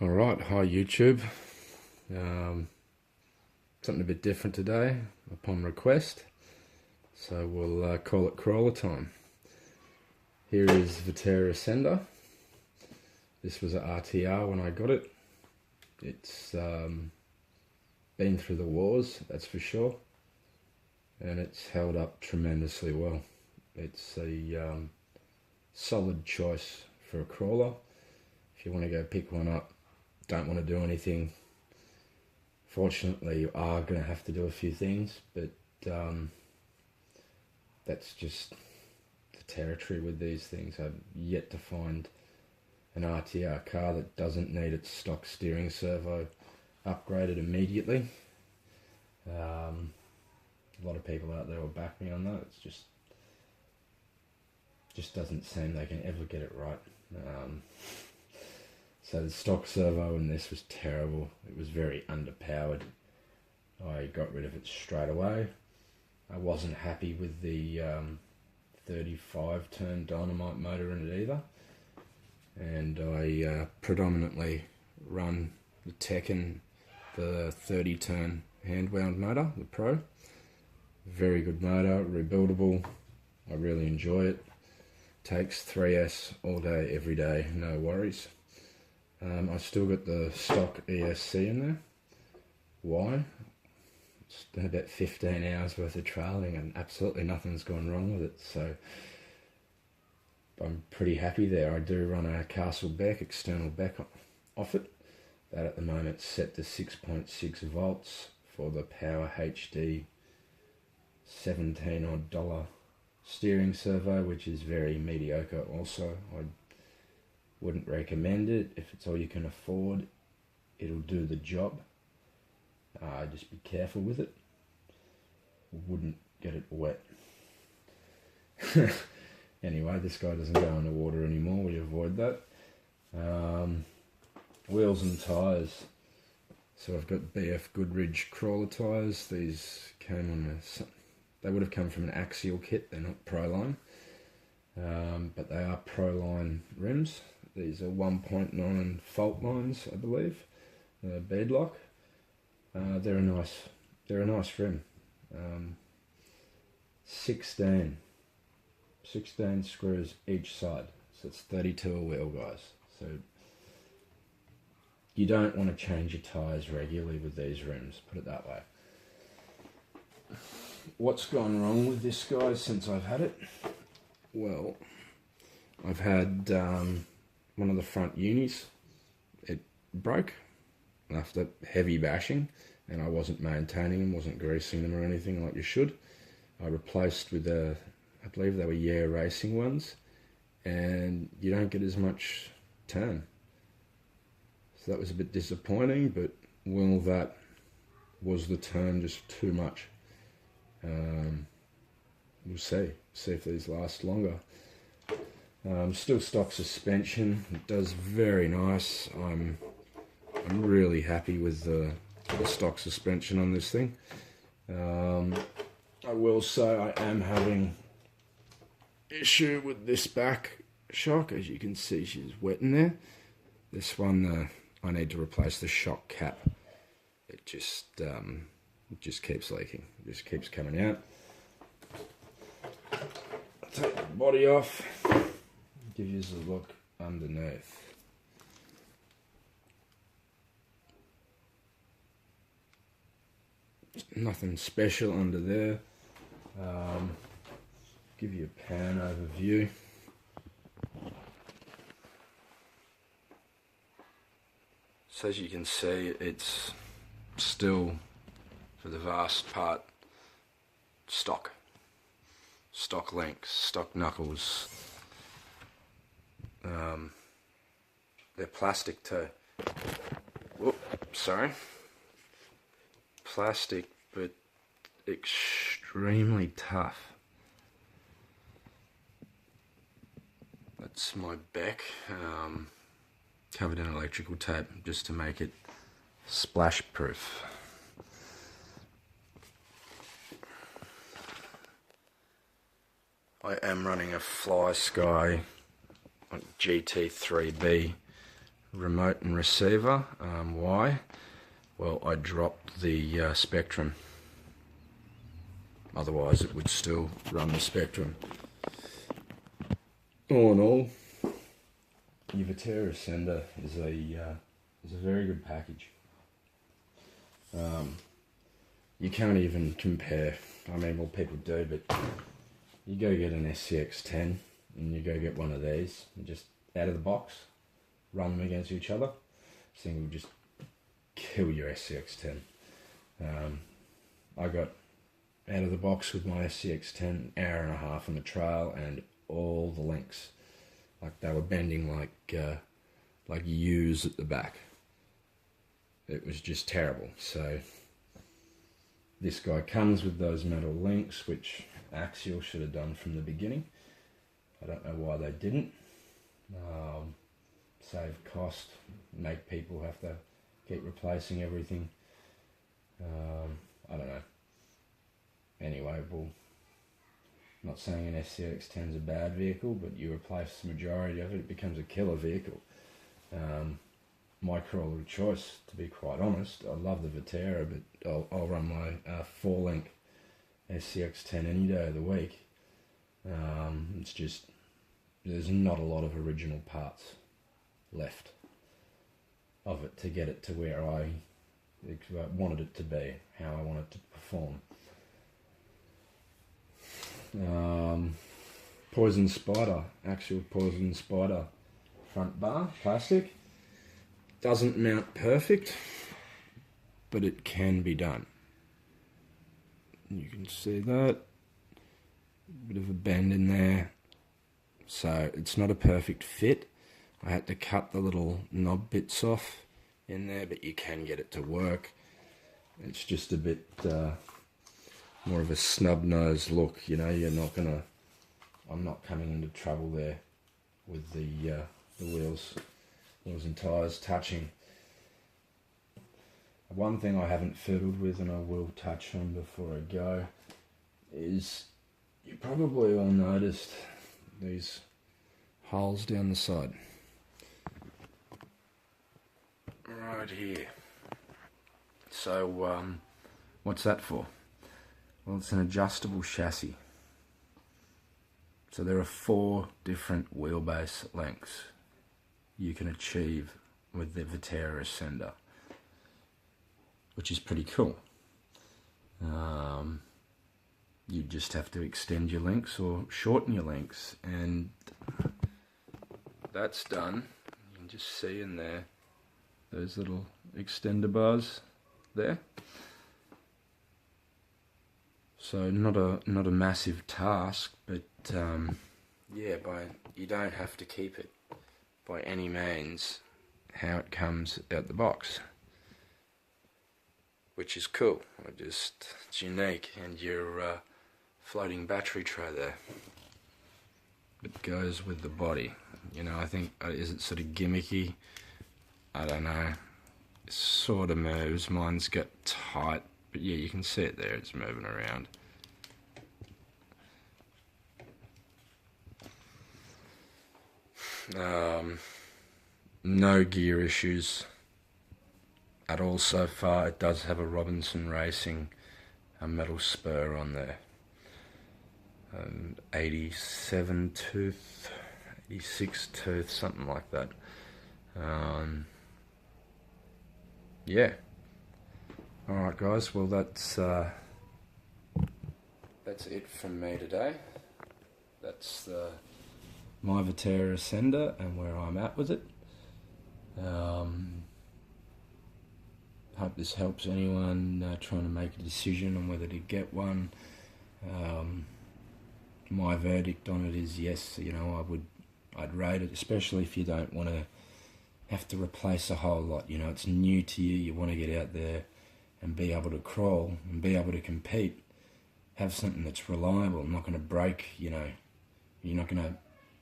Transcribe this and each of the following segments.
Alright, hi YouTube. Something a bit different today upon request, so we'll call it krawler time. Here is Vaterra Ascender. This was an RTR when I got it. It's been through the wars, that's for sure, and it's held up tremendously well. It's a solid choice for a crawler. If you want to go pick one up, don't want to do anything, fortunately you are going to have to do a few things, but that's just the territory with these things. I've yet to find an RTR car that doesn't need its stock steering servo upgraded immediately. A lot of people out there will back me on that. It's just doesn't seem they can ever get it right. So the stock servo in this was terrible. It was very underpowered. I got rid of it straight away. I wasn't happy with the 35 turn dynamite motor in it either. And I predominantly run the Tekken, the 30 turn hand wound motor, the Pro. Very good motor, rebuildable. I really enjoy it. Takes 3S all day, every day, no worries. I still got the stock ESC in there. Why? It's been about 15 hours worth of trialling and absolutely nothing's gone wrong with it, so I'm pretty happy there. I do run a Castle Beck, external Beck off it. That at the moment is set to 6.6 volts for the Power HD $17 odd steering servo, which is very mediocre also. I wouldn't recommend it. If it's all you can afford, it'll do the job. Just be careful with it. Wouldn't get it wet. Anyway, this guy doesn't go in the water anymore. We avoid that. Wheels and tyres. So I've got BF Goodrich crawler tyres. These came on they would have come from an Axial kit. They're not proline, but they are proline rims. These are 1.9 faultlines, I believe. Beadlock. They're a nice rim. 16 screws each side, so it's 32 a wheel, guys. So you don't want to change your tyres regularly with these rims, put it that way. What's gone wrong with this, guys, since I've had it? Well, I've had one of the front unis. It broke after heavy bashing, and I wasn't maintaining them, wasn't greasing them or anything like you should. I replaced with I believe they were racing ones, and you don't get as much turn. So that was a bit disappointing, but well, that was the turn just too much. We'll see if these last longer. Still stock suspension. It does very nice. I'm really happy with the stock suspension on this thing. I will say I am having issue with this back shock. As you can see, she's wet in there. This one, I need to replace the shock cap. It just keeps leaking. It just keeps coming out. Take the body off. Give you a look underneath. Nothing special under there. Give you a pan overview. So as you can see, it's still, for the vast part, stock links, stock knuckles. They're plastic too. Whoop, sorry. Plastic, but extremely tough. That's my back, covered in electrical tape just to make it splash proof. I am running a Fly Sky GT3B remote and receiver. Why? Well, I dropped the Spectrum. Otherwise it would still run the Spectrum. All in all, your Vaterra Ascender is a very good package. You can't even compare. I mean, well, people do, but you go get an SCX10 and you go get one of these and just out of the box run them against each other. This thing will just kill your SCX10. I got out of the box with my SCX10 an hour and a half on the trail, and all the links, like they were bending like U's at the back. It was just terrible. So this guy comes with those metal links, which Axial should have done from the beginning. I don't know why they didn't. Save cost, make people have to keep replacing everything. I don't know. Anyway, well, I'm not saying an SCX10 is a bad vehicle, but you replace the majority of it, it becomes a killer vehicle. My krawler of choice, to be quite honest, I love the Vaterra, but I'll run my 4-link SCX10 any day of the week. It's just, there's not a lot of original parts left of it to get it to where I wanted it to be, how I want it to perform. Poison Spider, Axial Poison Spider front bar, plastic. Doesn't mount perfect, but it can be done. You can see that. Bit of a bend in there. So it's not a perfect fit. I had to cut the little knob bits off in there, but you can get it to work. It's just a bit more of a snub-nosed look, you know. I'm not coming into trouble there with the wheels and tyres touching. One thing I haven't fiddled with, and I will touch on before I go, is you probably all noticed these holes down the side. Right here. So, what's that for? Well, it's an adjustable chassis. So there are 4 different wheelbase lengths you can achieve with the Vaterra Ascender, which is pretty cool. You just have to extend your links or shorten your links, and that's done. You can just see in there those little extender bars there. So not a massive task, but yeah, you don't have to keep it by any means how it comes out the box, which is cool. It's unique, and your floating battery tray there, it goes with the body. You know, I think, is it sort of gimmicky? I don't know. It sort of moves. Mine's got tight, but yeah, you can see it there. It's moving around. No gear issues at all so far. It does have a Robinson Racing metal spur on there, 87 tooth, 86 tooth, something like that. Yeah. Alright guys, well that's it from me today. That's my Vaterra Ascender and where I'm at with it. Hope this helps anyone trying to make a decision on whether to get one. My verdict on it is yes. You know, I'd rate it, especially if you don't want to have to replace a whole lot. You know, it's new to you. You want to get out there and be able to crawl and be able to compete. Have something that's reliable, not going to break. You know, you're not going to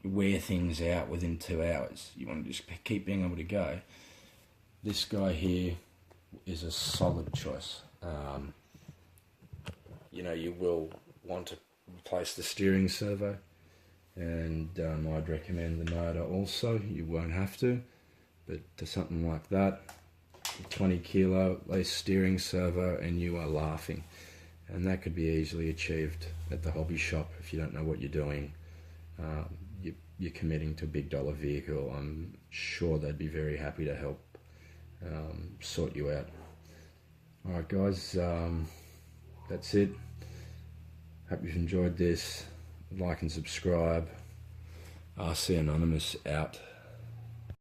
wear things out within 2 hours. You want to just keep being able to go. This guy here is a solid choice. You know, you will want to replace the steering servo, and I'd recommend the motor also. You won't have to, But to something like that, 20 kilo at least steering servo, and you are laughing. And that could be easily achieved at the hobby shop if you don't know what you're doing. You're committing to a big dollar vehicle. I'm sure they'd be very happy to help sort you out. Alright guys, that's it. Hope you've enjoyed this. Like and subscribe. RC Anonymous out.